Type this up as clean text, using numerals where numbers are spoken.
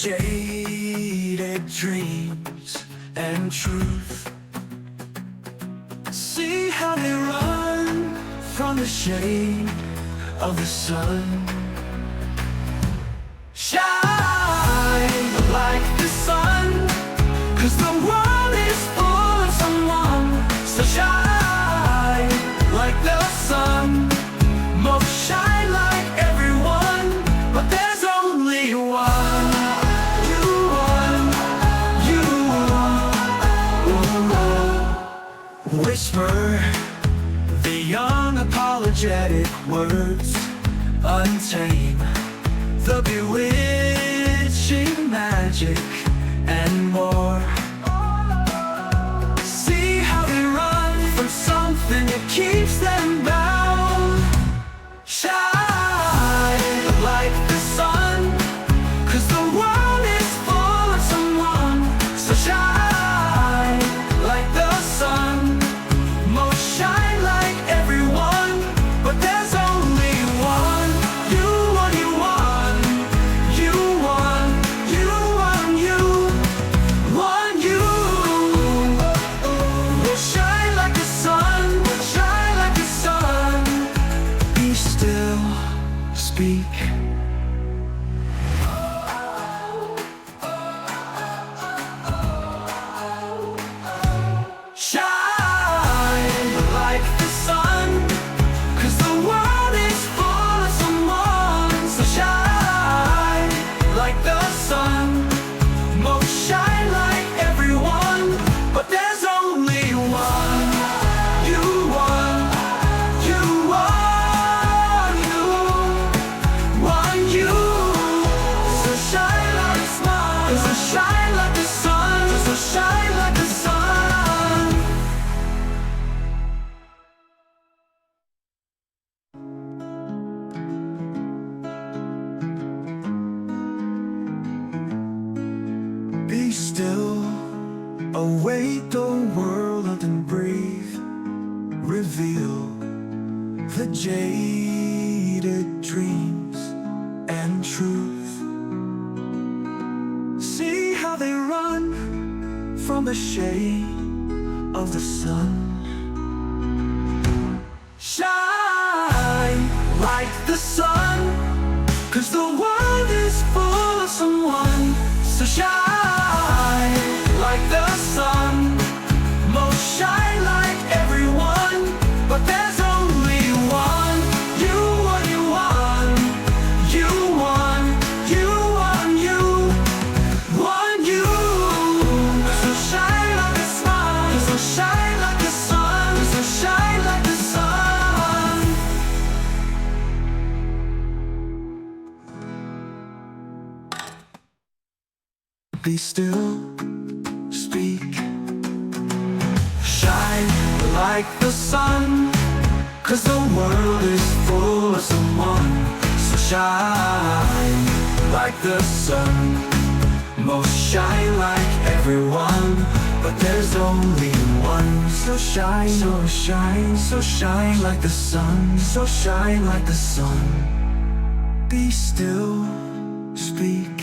jaded dreams and truth. See how they run from the shade of the sun. Shine like the sun, 'cause the world is full of someone. So shine like the sun, most shine like everyone, but there's only one. You one, you one. Whisper the young apologetic words, untamed the bewitching magic and more. See how they run from something that keeps them bound. Shine like the sun, 'cause the world is full of someone. So shine like the sun, most shine like everyone, but there's only one. You one, you one, you one, you one, you one, you will shine like the sun, will shine like the sun. Be still, speak. Shine like the sun, 'cause the world is full of someone. So shine like the sun, most shine like everyone, but there's only one. You one, you one, you one, you. So shine like the sun, so shine like the sun, so shine like the sun. Be still, await the world and breathe. Reveal the jaded dreams and truth. See how they run from the shade of the sun. Shine like the sun, 'cause the world is full of someone. So shine like the sun, most shine like everyone, but there's only one. You one, you one, you one, you one, you one, you. So shine like the sun, so shine like the sun, so shine like the sun. Be still, speak. Shine like the sun, 'cause the world is full of someone. So shine like the sun, most shine like everyone, but there's only one. So shine, so shine, so shine like the sun, so shine like the sun. Be still, speak.